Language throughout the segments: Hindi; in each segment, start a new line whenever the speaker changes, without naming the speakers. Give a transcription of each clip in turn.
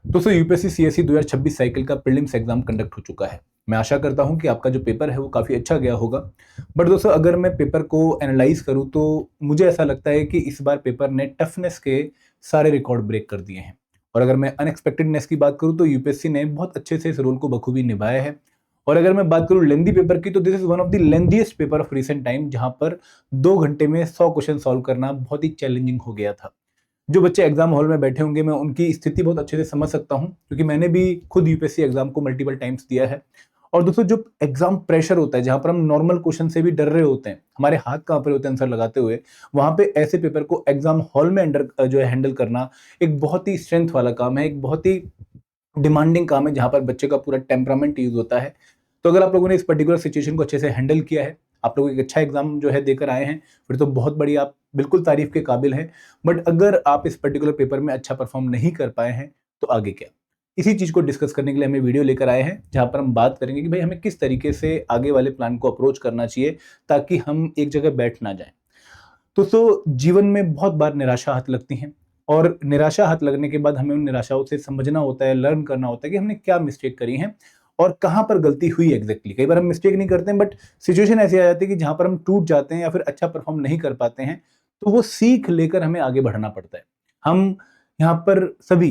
दोस्तों यूपीएससी सीएसई 2026 साइकिल का प्रीलिम्स एग्जाम कंडक्ट हो चुका है। मैं आशा करता हूं कि आपका जो पेपर है वो काफ़ी अच्छा गया होगा। बट दोस्तों अगर मैं पेपर को एनालाइज करूं तो मुझे ऐसा लगता है कि इस बार पेपर ने टफनेस के सारे रिकॉर्ड ब्रेक कर दिए हैं। और अगर मैं अनएक्सपेक्टेडनेस की बात करूं तो यूपीएससी ने बहुत अच्छे से इस रोल को बखूबी निभाया है। और अगर मैं बात करूं लेंदी पेपर की तो this is one of the lengthiest paper of recent time, जहां पर 2 घंटे में 100 क्वेश्चन सॉल्व करना बहुत ही चैलेंजिंग हो गया था। जो बच्चे एग्जाम हॉल में बैठे होंगे मैं उनकी स्थिति बहुत अच्छे से समझ सकता हूं, क्योंकि मैंने भी खुद यूपीएससी एग्जाम को मल्टीपल टाइम्स दिया है। और दोस्तों जो एग्जाम प्रेशर होता है, जहां पर हम नॉर्मल क्वेश्चन से भी डर रहे होते हैं, हमारे हाथ कहां पर होते हैं आंसर लगाते हुए, वहां पे ऐसे पेपर को एग्जाम हॉल में अंडर जो है हैंडल करना एक बहुत ही स्ट्रेंथ वाला काम है, एक बहुत ही डिमांडिंग काम है, जहां पर बच्चे का पूरा टेम्परामेंट यूज होता है। तो अगर आप लोगों ने इस पर्टिकुलर सिचुएशन को अच्छे से हैंडल किया है, आप लोग एक अच्छा एग्जाम जो है देकर आए हैं, फिर तो बहुत बढ़िया, आप बिल्कुल तारीफ के काबिल हैं। बट अगर आप इस पर्टिकुलर पेपर में अच्छा परफॉर्म नहीं कर पाए हैं तो आगे क्या? इसी चीज को डिस्कस करने के लिए हमें वीडियो लेकर आए हैं, जहां पर हम बात करेंगे कि भाई हमें किस तरीके से आगे वाले प्लान को अप्रोच करना चाहिए ताकि हम एक जगह बैठ ना जाए। तो जीवन में बहुत बार निराशा हाथ लगती है, और निराशा हाथ लगने के बाद हमें उन निराशाओं से समझना होता है, लर्न करना होता है कि हमने क्या मिस्टेक करी है और कहाँ पर गलती हुई एग्जैक्टली। कई बार हम मिस्टेक नहीं करते हैं, बट सिचुएशन ऐसी आ जाती है कि जहां पर हम टूट जाते हैं या फिर अच्छा परफॉर्म नहीं कर पाते हैं, तो वो सीख लेकर हमें आगे बढ़ना पड़ता है। हम यहाँ पर सभी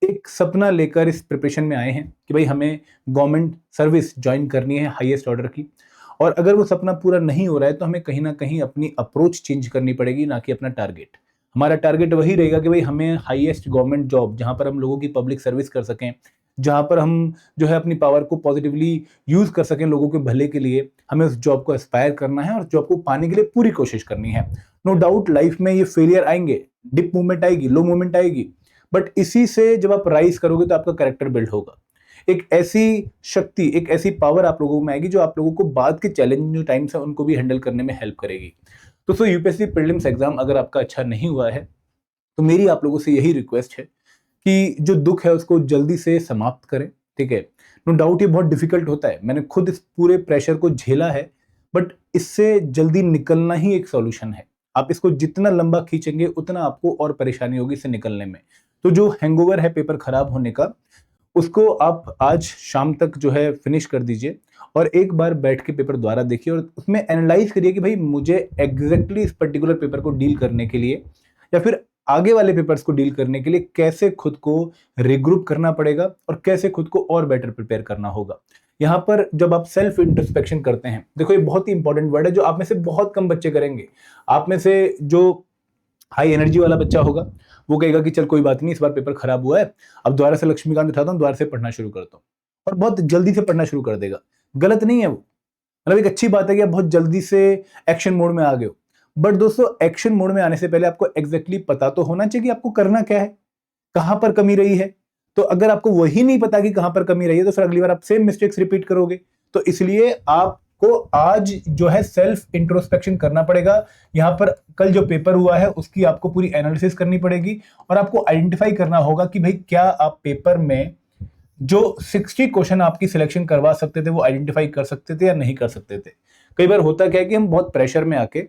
एक सपना लेकर इस प्रिपरेशन में आए हैं कि भाई हमें गवर्नमेंट सर्विस ज्वाइन करनी है हाईएस्ट ऑर्डर की। और अगर वो सपना पूरा नहीं हो रहा है तो हमें कहीं ना कहीं अपनी अप्रोच चेंज करनी पड़ेगी, ना कि अपना टारगेट। हमारा टारगेट वही रहेगा कि भाई हमें हाईएस्ट गवर्नमेंट जॉब, जहां पर हम लोगों की पब्लिक सर्विस कर सकें, जहां पर हम जो है अपनी पावर को पॉजिटिवली यूज कर सकें लोगों के भले के लिए, हमें उस जॉब को एस्पायर करना है और जॉब को पाने के लिए पूरी कोशिश करनी है। नो डाउट लाइफ में ये फेलियर आएंगे, डिप मूवमेंट आएगी, लो मूवमेंट आएगी, बट इसी से जब आप राइज करोगे तो आपका कैरेक्टर बिल्ड होगा। एक ऐसी शक्ति, एक ऐसी पावर आप लोगों में आएगी जो आप लोगों को बाद के चैलेंजिंग जो टाइम्स है उनको भी हैंडल करने में हेल्प करेगी। तो यूपीएससी प्रीलिम्स एग्जाम अगर आपका अच्छा नहीं हुआ है तो मेरी आप लोगों से यही रिक्वेस्ट है कि जो दुख है उसको जल्दी से समाप्त करें। ठीक है, नो डाउट ये बहुत डिफिकल्ट होता है, मैंने खुद इस पूरे प्रेशर को झेला है, बट इससे जल्दी निकलना ही एक सॉल्यूशन है। आप इसको जितना लंबा खींचेंगे उतना आपको और परेशानी होगी इससे निकलने में। तो जो हैंगओवर है पेपर खराब होने का, उसको आप आज शाम तक जो है फिनिश कर दीजिए और एक बार बैठ के पेपर दोबारा देखिए और उसमें एनालाइज करिए कि भाई मुझे एग्जैक्टली इस पर्टिकुलर पेपर को डील करने के लिए या फिर आगे वाले पेपर्स को डील करने के लिए कैसे खुद को रिग्रुप करना पड़ेगा और कैसे खुद को और बेटर प्रिपेयर करना होगा। यहाँ पर जब आप सेल्फ इंट्रोस्पेक्शन करते हैं, देखो ये बहुत ही इंपॉर्टेंट वर्ड है जो आप में से बहुत कम बच्चे करेंगे। आप में से जो हाई एनर्जी वाला बच्चा होगा वो कहेगा कि चल कोई बात नहीं, इस बार पेपर खराब हुआ है, अब दोबारा से लक्ष्मीकांत उठाता हूँ, दोबारा से पढ़ना शुरू करता हूँ, और बहुत जल्दी से पढ़ना शुरू कर देगा। गलत नहीं है वो, मतलब एक अच्छी बात है कि आप बहुत जल्दी से एक्शन मोड में आ गए हो। बट दोस्तों एक्शन मोड में आने से पहले आपको एग्जैक्टली पता तो होना चाहिए कि आपको करना क्या है, कहां पर कमी रही है। तो अगर आपको वही नहीं पता कि कहां पर कमी रही है तो फिर अगली बार आप सेम मिस्टेक्स रिपीट करोगे। तो इसलिए आपको आज जो है सेल्फ इंट्रोस्पेक्शन करना पड़ेगा। यहां पर कल जो पेपर हुआ है उसकी आपको पूरी एनालिसिस करनी पड़ेगी और आपको आइडेंटिफाई करना होगा कि भाई क्या आप पेपर में जो 60 क्वेश्चन आपकी सिलेक्शन करवा सकते थे वो आइडेंटिफाई कर सकते थे या नहीं कर सकते थे। कई बार होता क्या है कि हम बहुत प्रेशर में आके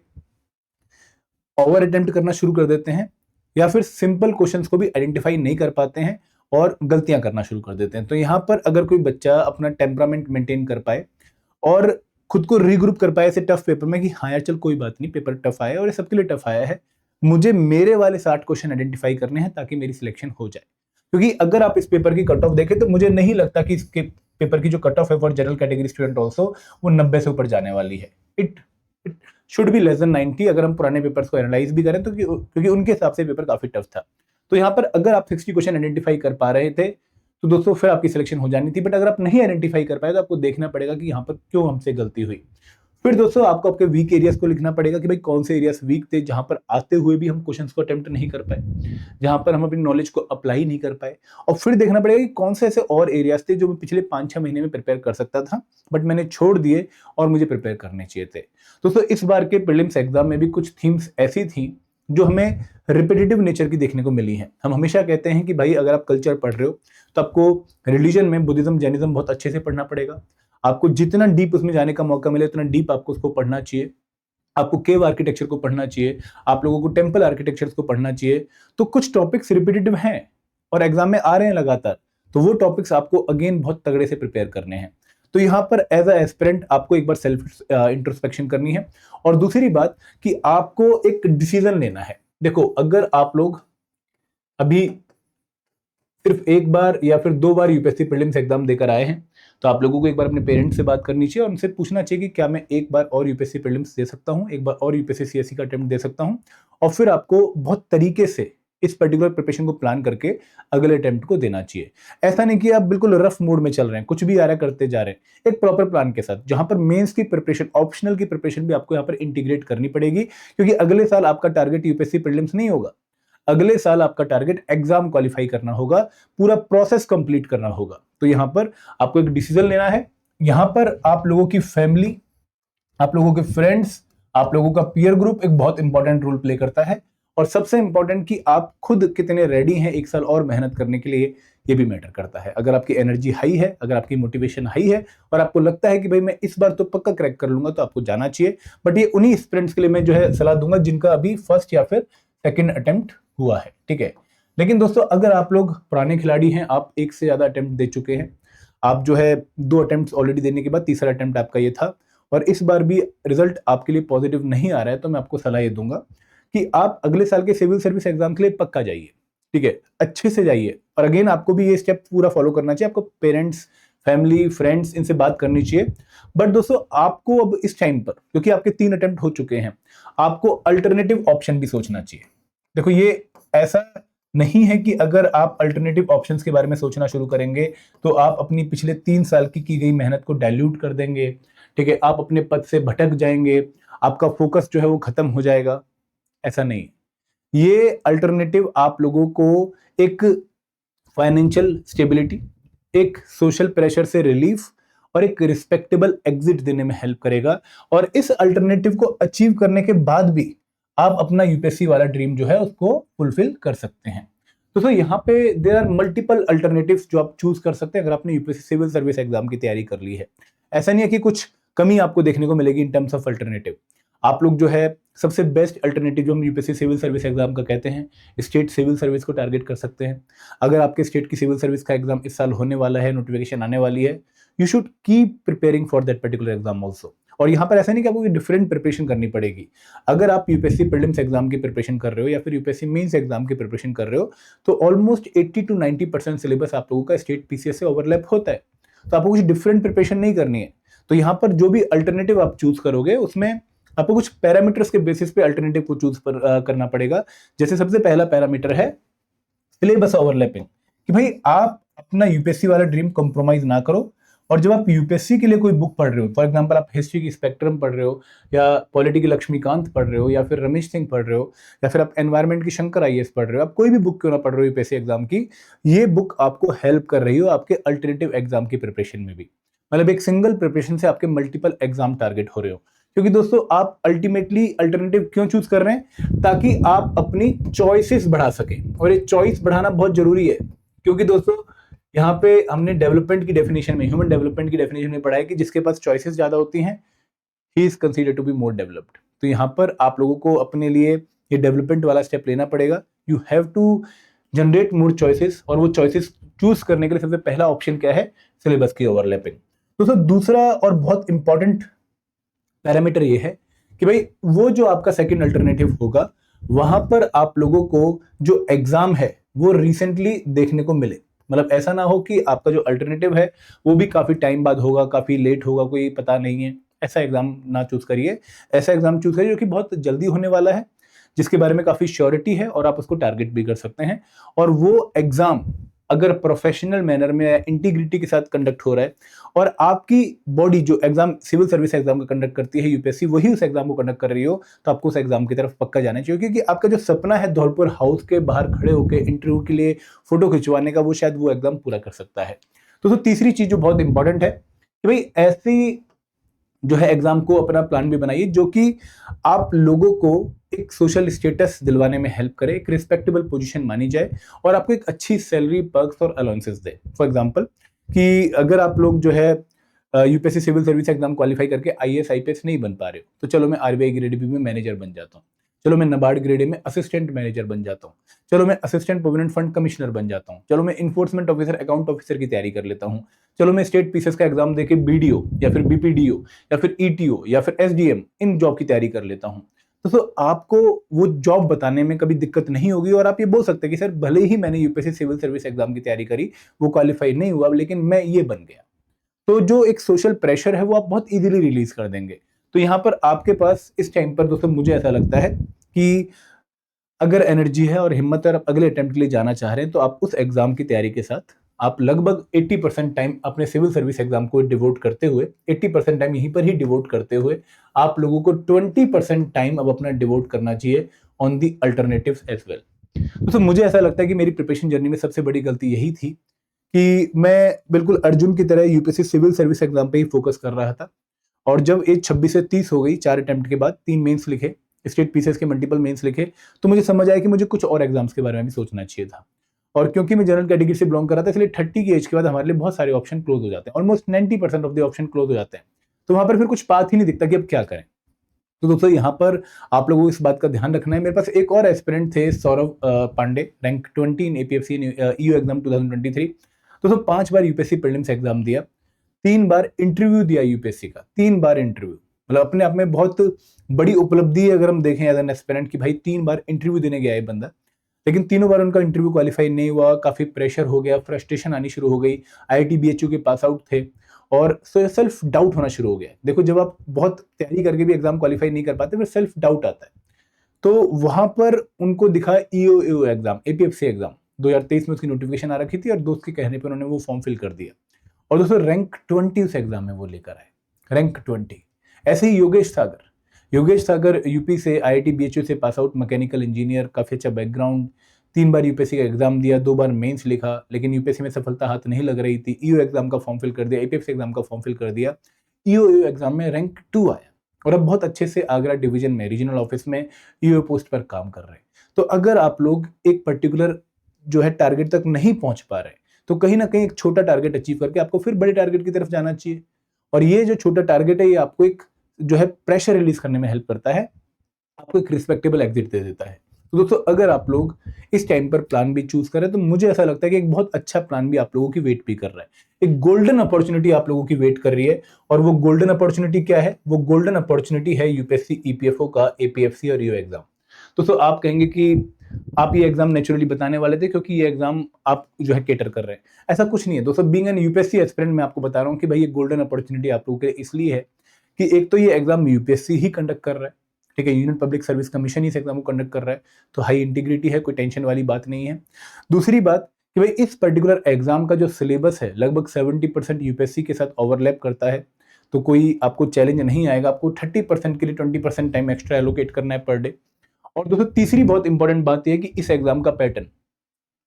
ओवर अटेम्प्ट करना शुरू कर देते हैं या फिर सिंपल क्वेश्चंस को भी आइडेंटिफाई नहीं कर पाते हैं और गलतियां करना शुरू कर देते हैं। तो यहां पर अगर कोई बच्चा अपना टेम्परामेंट मेंटेन कर पाए और खुद को रीग्रुप कर पाए ऐसे टफ पेपर में कि हाँ यार चल कोई बात नहीं, पेपर टफ आया और ये सबके लिए टफ आया है, मुझे मेरे वाले 60 क्वेश्चन आइडेंटिफाई करने हैं ताकि मेरी सिलेक्शन हो जाए। क्योंकि अगर आप इस पेपर की कट ऑफ देखें तो मुझे नहीं लगता कि इसके पेपर की जो कट ऑफ है for general category student also वो 90 से ऊपर जाने वाली है। It it should be less than 90 अगर हम पुराने पेपर्स को एनालाइज भी करें तो, क्योंकि उनके हिसाब से पेपर काफी टफ था। तो यहाँ पर अगर आप 60 क्वेश्चन आइडेंटिफाई कर पा रहे थे तो दोस्तों फिर आपकी सिलेक्शन हो जानी थी। बट अगर आप नहीं आइडेंटिफाई कर पाए तो आपको देखना पड़ेगा कि यहाँ पर क्यों हमसे गलती हुई। फिर दोस्तों आपको आपके वीक एरियाज को लिखना पड़ेगा कि भाई कौन से एरियाज वीक थे, जहां पर आते हुए भी हम क्वेश्चंस को अटेम्प्ट नहीं कर पाए, जहां पर हम अपनी नॉलेज को अप्लाई नहीं कर पाए। और फिर देखना पड़ेगा कि कौन से ऐसे और एरियाज थे जो मैं पिछले 5-6 महीने में प्रिपेयर कर सकता था बट मैंने छोड़ दिए और मुझे प्रिपेयर करने चाहिए थे। दोस्तों इस बार के प्रीलिम्स एग्जाम में भी कुछ थीम्स ऐसी थी जो हमें रिपीटेटिव नेचर की देखने को मिली है। हम हमेशा कहते हैं कि भाई अगर आप कल्चर पढ़ रहे हो तो आपको रिलीजन में बुद्धिज्म जैनिज्म बहुत अच्छे से पढ़ना पड़ेगा। आपको जितना डीप उसमें जाने का मौका मिले उतना डीप आपको उसको पढ़ना चाहिए। आपको केव आर्किटेक्चर को पढ़ना चाहिए, आप लोगों को टेम्पल आर्किटेक्चर को पढ़ना चाहिए। तो कुछ टॉपिक्स रिपीटेटिव हैं और एग्जाम में आ रहे हैं लगातार, तो वो टॉपिक्स आपको अगेन बहुत तगड़े से प्रिपेयर करने हैं। तो यहाँ पर एज अ एस्पिरेंट आपको एक बार सेल्फ इंट्रोस्पेक्शन करनी है। और दूसरी बात कि आपको एक डिसीजन लेना है। देखो, अगर आप लोग अभी सिर्फ एक बार या फिर 2 बार यूपीएससी प्रीलिम्स एग्जाम देकर आए हैं, तो आप लोगों को एक बार अपने पेरेंट्स से बात करनी चाहिए और उनसे पूछना चाहिए कि क्या मैं एक बार और यूपीएससी प्रीलिम्स दे सकता हूं, एक बार और यूपीएससी सीएससी का अटेम्प्ट दे सकता हूं। और फिर आपको बहुत तरीके से इस पर्टिकुलर प्रिपरेशन को प्लान करके अगले अटेम्प्ट को देना चाहिए। ऐसा नहीं कि आप बिल्कुल रफ मूड में चल रहे हैं, कुछ भी आ रहा है करते जा रहे हैं। एक प्रॉपर प्लान के साथ, जहां पर मेंस की प्रिपरेशन, ऑप्शनल की प्रिपरेशन भी आपको यहाँ पर इंटीग्रेट करनी पड़ेगी, क्योंकि अगले साल आपका टारगेट यूपीएससी प्रीलिम्स नहीं होगा। अगले साल आपका टारगेट एग्जाम क्वालिफाई करना होगा, पूरा प्रोसेस कंप्लीट करना होगा। तो यहां पर आपको एक डिसीजन लेना है। यहां पर आप लोगों की फैमिली, आप लोगों के फ्रेंड्स, आप लोगों का पीयर ग्रुप एक बहुत इंपॉर्टेंट रोल प्ले करता है। और सबसे इंपॉर्टेंट कि आप खुद कितने रेडी हैं एक साल और मेहनत करने के लिए, ये भी मैटर करता है। अगर आपकी एनर्जी हाई है, अगर आपकी मोटिवेशन हाई है और आपको लगता है कि भाई मैं इस बार तो पक्का क्रैक कर लूंगा, तो आपको जाना चाहिए। बट ये उन्हीं स्टूडेंट्स के लिए मैं जो है सलाह दूंगा जिनका अभी फर्स्ट या फिर सेकेंड अटेम्प्ट हुआ है, ठीक है। लेकिन दोस्तों, अगर आप लोग पुराने खिलाड़ी हैं, आप एक से ज्यादा अटेम्प्ट दे चुके हैं, आप जो है 2 अटेम्प्ट ऑलरेडी देने के बाद तीसरा अटेम्प्ट आपका ये था और इस बार भी रिजल्ट आपके लिए पॉजिटिव नहीं आ रहा है, तो मैं आपको सलाह ये दूंगा कि आप अगले साल के सिविल सर्विस एग्जाम के लिए पक्का जाइए, ठीक है, अच्छे से जाइए। और अगेन आपको भी ये स्टेप पूरा फॉलो करना चाहिए। आपको पेरेंट्स, फैमिली, फ्रेंड्स, इनसे बात करनी चाहिए। बट दोस्तों, आपको अब इस टाइम पर, क्योंकि आपके 3 अटेम्प्ट हो चुके हैं, आपको अल्टरनेटिव ऑप्शन भी सोचना चाहिए। देखो, ये ऐसा नहीं है कि अगर आप अल्टरनेटिव ऑप्शंस के बारे में सोचना शुरू करेंगे तो आप अपनी पिछले 3 साल की गई मेहनत को डाइल्यूट कर देंगे, ठीक है, आप अपने पद से भटक जाएंगे, आपका फोकस जो है वो खत्म हो जाएगा। ऐसा नहीं। ये अल्टरनेटिव आप लोगों को एक फाइनेंशियल स्टेबिलिटी, एक सोशल प्रेशर से रिलीफ और एक रिस्पेक्टेबल एग्जिट देने में हेल्प करेगा। और इस अल्टरनेटिव को अचीव करने के बाद भी आप अपना यूपीएससी वाला ड्रीम जो है उसको फुलफिल कर सकते हैं। तो यहाँ पे देयर आर मल्टीपल अल्टरनेटिव्स जो आप चूज कर सकते हैं अगर आपने यूपीएससी सिविल सर्विस एग्जाम की तैयारी कर ली है। ऐसा नहीं है कि कुछ कमी आपको देखने को मिलेगी इन टर्म्स ऑफ अल्टरनेटिव। आप लोग जो है सबसे बेस्ट अल्टरनेटिव जो हम यूपीएससी सिविल सर्विस एग्जाम का कहते हैं, स्टेट सिविल सर्विस को टारगेट कर सकते हैं। अगर आपके स्टेट की सिविल सर्विस का एग्जाम इस साल होने वाला है, नोटिफिकेशन आने वाली है, you should keep preparing for that particular exam also. और यहाँ पर ऐसा नहीं कि आपको डिफरेंट प्रिपरेशन करनी पड़ेगी। अगर आप यूपीएससी प्रीलिम्स एग्जाम की प्रिपरेशन कर रहे हो या फिर यूपीएससी मेंस एग्जाम की प्रिपरेशन कर रहे हो, तो ऑलमोस्ट 80 to 90% सिलेबस आप लोगों का स्टेट पीसीएस से ओवरलैप होता है। तो आपको कुछ डिफरेंट प्रिपरेशन नहीं करनी है। तो यहाँ पर जो भी अल्टरनेटिव आप चूज करोगे उसमें आपको कुछ पैरामीटर्स के बेसिस पे अल्टरनेटिव को चूज करना पड़ेगा। जैसे सबसे पहला पैरामीटर है सिलेबस ओवरलैपिंग, कि भाई आप अपना यूपीएससी वाला ड्रीम कॉम्प्रोमाइज ना करो। और जब आप यूपीएससी के लिए कोई बुक पढ़ रहे हो, फॉर एग्जांपल आप हिस्ट्री की स्पेक्ट्रम पढ़ रहे हो या पॉलिटी की लक्ष्मीकांत पढ़ रहे हो या फिर रमेश सिंह पढ़ रहे हो या फिर आप एनवायरमेंट की शंकर आईएएस पढ़ रहे हो, आप कोई भी बुक क्यों ना पढ़ रहे हो यूपीएससी एग्जाम की, ये बुक आपको हेल्प कर रही हो आपके अल्टरनेटिव एग्जाम की प्रिपरेशन में भी। मतलब एक सिंगल प्रिपरेशन से आपके मल्टीपल एग्जाम टारगेट हो रहे हो। क्योंकि दोस्तों, आप अल्टीमेटली अल्टरनेटिव क्यों चूज कर रहे हैं? ताकि आप अपनी चॉइसेस बढ़ा सकें। और ये चॉइस बढ़ाना बहुत जरूरी है, क्योंकि दोस्तों यहाँ पे हमने डेवलपमेंट की डेफिनेशन में, ह्यूमन डेवलपमेंट की डेफिनेशन में पढ़ा है कि जिसके पास चॉइसेस ज्यादा होती हैं, he is considered to be more developed. तो यहाँ पर आप लोगों को अपने लिए ये डेवलपमेंट वाला स्टेप लेना पड़ेगा। You have to generate more choices, और वो चॉइसेस चूज करने के लिए सबसे पहला ऑप्शन क्या है? सिलेबस की ओवरलैपिंग। दोस्तों, दूसरा और बहुत इंपॉर्टेंट पैरामीटर ये है कि भाई वो जो आपका सेकंड अल्टरनेटिव होगा, वहां पर आप लोगों को जो एग्जाम है वो रिसेंटली देखने को मिले। मतलब ऐसा ना हो कि आपका जो अल्टरनेटिव है वो भी काफी टाइम बाद होगा, काफी लेट होगा, कोई पता नहीं है। ऐसा एग्जाम ना चूज करिए। ऐसा एग्जाम चूज करिए जो कि बहुत जल्दी होने वाला है, जिसके बारे में काफी श्योरिटी है और आप उसको टारगेट भी कर सकते हैं। और वो एग्जाम अगर प्रोफेशनल मैनर में इंटीग्रिटी के साथ कंडक्ट हो रहा है और आपकी बॉडी जो एग्जाम सिविल सर्विस एग्जाम का कंडक्ट करती है यूपीएससी, वही उस एग्जाम को कंडक्ट कर रही हो, तो आपको उस एग्जाम की तरफ पक्का जाना चाहिए। क्योंकि आपका जो सपना है धौलपुर हाउस के बाहर खड़े होकर इंटरव्यू के लिए फोटो खिंचवाने का, वो शायद वो एग्जाम पूरा कर सकता है। तो तीसरी चीज जो बहुत इंपॉर्टेंट है कि भाई ऐसी जो है एग्जाम को अपना प्लान भी बनाइए जो कि आप लोगों को एक सोशल स्टेटस दिलवाने में हेल्प करे, एक रिस्पेक्टेबल पोजीशन मानी जाए और आपको एक अच्छी सैलरी, पर्क्स और अलाउंसेस दे। फॉर एग्जांपल कि अगर आप लोग जो है UPSC civil service exam qualify करके आईएएस आईपीएस नहीं बन पा रहे हो, तो चलो मैं आरबीआई की रेडीपी में मैनेजर बन जाता हूँ। चलो मैं नाबार्ड ग्रेड ए में असिस्टेंट मैनेजर बन जाता हूँ, चलो मैं असिस्टेंट प्रोविडेंट फंड कमिश्नर बन जाता हूँ, चलो मैं इन्फोर्समेंट ऑफिसर अकाउंट ऑफिसर की तैयारी कर लेता हूँ, चलो मैं स्टेट पीसीएस का एग्जाम देके बीडीओ या फिर बीपीडीओ या फिर ईटीओ या फिर एसडीएम इन जॉब की तैयारी कर लेता हूँ। तो आपको वो जॉब बताने में कभी दिक्कत नहीं होगी और आप ये बोल सकते हैं कि सर भले ही मैंने यूपीएससी सिविल सर्विस एग्जाम की तैयारी करी, वो क्वालिफाई नहीं हुआ, लेकिन मैं ये बन गया। तो जो एक सोशल प्रेशर है वो आप बहुत इजीली रिलीज कर देंगे। तो यहाँ पर आपके पास इस टाइम पर दोस्तों मुझे ऐसा लगता है कि अगर एनर्जी है और हिम्मत है और आप अगले अटेम्प्ट के लिए जाना चाह रहे हैं तो आप उस एग्जाम की तैयारी के साथ आप लगभग 80% टाइम अपने सिविल सर्विस एग्जाम को डिवोट करते हुए, 80% टाइम यहीं पर ही डिवोट करते हुए आप लोगों को 20% टाइम अब अपना डिवोट करना चाहिए on the alternatives as well. दोस्तों मुझे ऐसा लगता है कि मेरी प्रिपरेशन जर्नी में सबसे बड़ी गलती यही थी कि मैं बिल्कुल अर्जुन की तरह यूपीएससी सिविल सर्विस एग्जाम पे ही फोकस कर रहा था और जब एज 26 से 30 हो गई, 4 अटेम्प्ट के बाद 3 मेंस लिखे, स्टेट पीसीएस के मल्टीपल मेंस लिखे, तो मुझे समझ आया कि मुझे कुछ और एग्जाम्स के बारे में भी सोचना चाहिए था। और क्योंकि मैं जनरल कैटेगरी से बिलोंग कर रहा था इसलिए 30 की एज के बाद हमारे लिए बहुत सारे ऑप्शन क्लोज हो जाते हैं, almost 90% of the option close हो जाते हैं। तो वहां पर फिर कुछ पाथ ही नहीं दिखता कि अब क्या करें। तो दोस्तों यहाँ पर आप लोगों को इस बात का ध्यान रखना है। मेरे पास एक और एस्पिरेंट थे, सौरभ पांडे, रैंक 20 इन एपीएफसी ईयू एग्जाम 2023। दोस्तों 5 बार यूपीएससी प्रीलिम्स एग्जाम दिया, 3 बार इंटरव्यू दिया यूपीएससी का, 3 बार इंटरव्यू, मतलब अपने आप में बहुत बड़ी उपलब्धि है अगर हम देखें एज एन एस्पिरेंट कि भाई 3 बार इंटरव्यू देने गया है बंदा, लेकिन तीनों बार उनका इंटरव्यू क्वालिफाई नहीं हुआ, काफी प्रेशर हो गया, फ्रस्ट्रेशन आनी शुरू हो गई। आईआईटी बीएचयू के पास आउट थे और सेल्फ डाउट होना शुरू हो गया। देखो जब आप बहुत तैयारी करके भी एग्जाम क्वालिफाई नहीं कर पाते फिर सेल्फ डाउट आता है। तो वहां पर उनको दिखा ईओ एग्जाम, एपीएफसी एग्जाम 2023 में उसकी नोटिफिकेशन आ रखी थी और दोस्त के कहने पर उन्होंने वो फॉर्म फिल कर दिया और दोस्तों रैंक 20 उस एग्जाम में वो लेकर आए, रैंक 20। ऐसे ही योगेश सागर यूपी से आईआईटी बीएचयू से पास आउट, मैकेनिकल इंजीनियर, काफी अच्छा बैकग्राउंड, 3 बार यूपीएससी का एग्जाम दिया, 2 बार मेंस लिखा, लेकिन यूपीएससी में सफलता हाथ नहीं लग रही थी। ईओ एग्जाम का फॉर्म फिल कर दिया, एपीएफसी एग्जाम का फॉर्म फिल कर दिया, ईओ एग्जाम में रैंक 2 आया और अब बहुत अच्छे से आगरा डिवीजन में रीजनल ऑफिस में ईओ पोस्ट पर काम कर रहे हैं। तो अगर आप लोग एक पर्टिकुलर जो है टारगेट तक नहीं पहुंच पा रहे तो कहीं ना कहीं एक छोटा टारगेट अचीव करके आपको फिर बड़े टारगेट की तरफ जाना चाहिए। और ये जो छोटा टारगेट है ये आपको एक जो है प्रेशर रिलीज करने में हेल्प करता है, आपको एक रिस्पेक्टेबल एग्जिट दे देता है। तो दोस्तों अगर आप लोग इस टाइम पर प्लान बी चूज करें तो मुझे ऐसा लगता है कि एक बहुत अच्छा प्लान भी आप लोगों की वेट भी कर रहा है, एक गोल्डन अपॉर्चुनिटी आप लोगों की वेट कर रही है। और वो गोल्डन अपॉर्चुनिटी क्या है? वो गोल्डन अपॉर्चुनिटी है यूपीएससी ईपीएफओ का एपीएफसी और ईओ एग्जाम। दोस्तों आप कहेंगे कि आप ये एग्जाम नेचुरली बताने वाले थे क्योंकि ये एग्जाम आप जो है केटर कर रहे हैं, ऐसा कुछ नहीं है दोस्तों। बीइंग एन यूपीएससी एस्पिरेंट मैं आपको बता रहा हूँ कि भाई ये गोल्डन अपॉर्चुनिटी आप लोगों के लिए इसलिए है कि एक तो ये एग्जाम यूपीएससी ही कंडक्ट कर रहा है, ठीक है, यूनियन पब्लिक सर्विस कमीशन ही इस एग्जाम को कंडक्ट कर रहा है, तो हाई इंटीग्रिटी है, कोई टेंशन वाली बात नहीं है। दूसरी बात कि भाई इस पर्टिकुलर एग्जाम का जो सिलेबस है लगभग 70% यूपीएससी के साथ ओवरलैप करता है, तो कोई आपको चैलेंज नहीं आएगा। आपको 30% के लिए 20% टाइम एक्स्ट्रा एलोकेट करना है पर डे। और दोस्तों तीसरी बहुत इंपॉर्टेंट बात यह है कि इस एग्जाम का पैटर्न,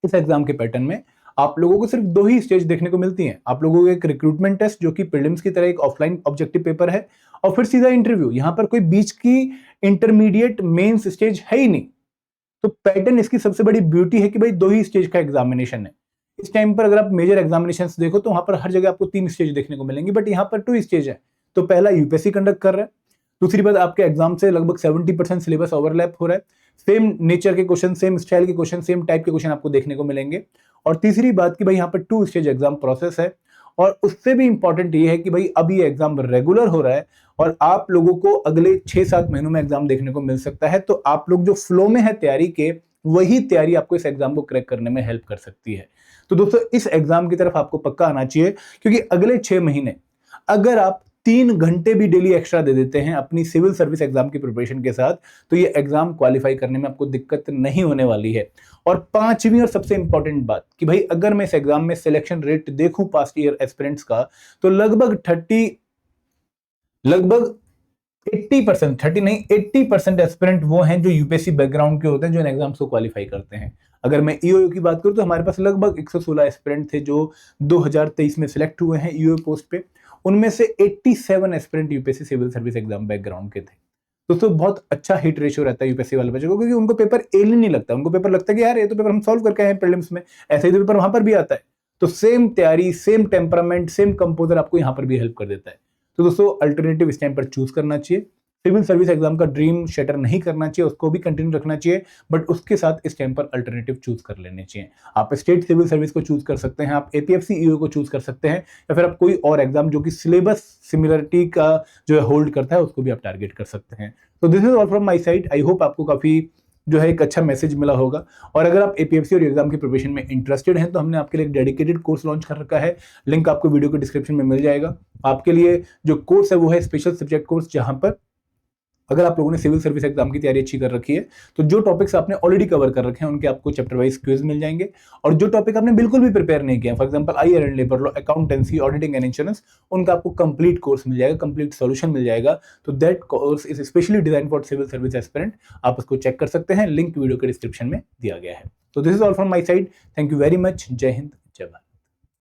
इस एग्जाम के पैटर्न में आप लोगों को सिर्फ 2 ही स्टेज देखने को मिलती हैं। आप लोगों को एक रिक्रूटमेंट टेस्ट जो कि प्रीलिम्स की तरह एक ऑफलाइन ऑब्जेक्टिव पेपर है और फिर सीधा इंटरव्यू। यहां पर कोई बीच की इंटरमीडिएट मेंस स्टेज है ही नहीं। तो पैटर्न इसकी सबसे बड़ी ब्यूटी है कि भाई 2 ही स्टेज का एग्जामिनेशन है। इस टाइम पर अगर आप मेजर एग्जामिनेशन देखो तो वहां पर हर जगह आपको 3 स्टेज देखने को मिलेंगे, बट यहाँ पर 2 स्टेज है। तो पहला यूपीएससी कंडक्ट कर रहा है, दूसरी बात आपके एग्जाम से लगभग 70% सिलेबस ओवरलैप हो रहा है, सेम नेचर के क्वेश्चन, सेम स्टाइल के क्वेश्चन, सेम टाइप के क्वेश्चन आपको देखने को मिलेंगे। और तीसरी बात कि भाई यहाँ पर 2 स्टेज एग्जाम प्रोसेस है और उससे भी इंपॉर्टेंट ये है कि भाई अब ये एग्जाम रेगुलर हो रहा है और आप लोगों को अगले 6-7 महीनों में एग्जाम देखने को मिल सकता है। तो आप लोग जो फ्लो में है तैयारी के, वही तैयारी आपको इस एग्जाम को क्रैक करने में हेल्प कर सकती है। तो दोस्तों इस एग्जाम की तरफ आपको पक्का आना चाहिए क्योंकि अगले 6 महीने अगर आप 3 घंटे भी डेली एक्स्ट्रा दे देते हैं अपनी सिविल सर्विस एग्जाम की प्रिपरेशन के साथ तो ये एग्जाम क्वालिफाई करने में आपको दिक्कत नहीं होने वाली है। और 5वीं और सबसे इंपॉर्टेंट बात कि भाई अगर मैं इस एग्जाम में सिलेक्शन रेट देखूं पास्ट ईयर एस्पिरेंट्स का तो लगभग 80%, 30 नहीं 80% एस्पिरेंट वो हैं जो यूपीएससी बैकग्राउंड के होते हैं, जो इन एग्जाम्स को क्वालिफाई करते हैं। अगर मैं ईओ की बात करूं तो हमारे पास लगभग 116 एस्पिरेंट थे जो 2023 में सिलेक्ट हुए हैं ईओ पोस्ट पे, उनमें से 87 aspirant UPSC civil service exam background के थे। दोस्तों बहुत अच्छा हिट रेशियो रहता है यूपीएससी वाले बच्चों को क्योंकि उनको पेपर एलियन नहीं लगता, उनको पेपर लगता है कि यार ये तो पेपर हम सॉल्व करके आए हैं प्रीलिम्स में, ऐसे ही तो पेपर वहां पर भी आता है। तो सेम तैयारी, सेम टेम्परामेंट, सेम कंपोजर आपको यहाँ पर भी हेल्प कर देता है। तो दोस्तों अल्टरनेटिव इस टाइम पर चूज करना चाहिए। सिविल सर्विस एग्जाम का ड्रीम शटर नहीं करना चाहिए, उसको भी कंटिन्यू रखना चाहिए, बट उसके साथ इस टाइम पर अल्टरनेटिव चूज कर लेने चाहिए। आप स्टेट सिविल सर्विस को चूज कर सकते हैं, आप एपीएफसी ईओ को चूज कर सकते हैं, या फिर आप कोई और एग्जाम जो कि सिलेबस सिमिलरिटी का जो है होल्ड करता है उसको भी आप टारगेट कर सकते हैं। तो this is all from my side. I hope आपको काफी जो है एक अच्छा मैसेज मिला होगा। और अगर आप एपीएफसी और एग्जाम की प्रिपरेशन में इंटरेस्टेड हैं तो हमने आपके लिए एक डेडिकेटेड कोर्स लॉन्च कर रखा है, लिंक आपको वीडियो के डिस्क्रिप्शन में मिल जाएगा। आपके लिए जो कोर्स है वो है स्पेशल सब्जेक्ट कोर्स, जहां पर अगर आप लोगों ने सिविल सर्विस एग्जाम की तैयारी अच्छी कर रखी है तो जो टॉपिक्स आपने ऑलरेडी कवर कर रखे हैं उनके आपको चैप्टर वाइज क्विज मिल जाएंगे, और जो टॉपिक आपने बिल्कुल भी प्रिपेयर नहीं किया, for example IR and labour law, accountancy, auditing and insurance, उनका आपको कंप्लीट कोर्स मिल जाएगा, कंप्लीट सॉल्यूशन मिल जाएगा। तो that course is specially design for civil service aspirant. आप उसको चेक कर सकते हैं, लिंक वीडियो के डिस्क्रिप्शन में दिया गया है। तो this is all from my side. Thank you very much. जय हिंद, जय भारत।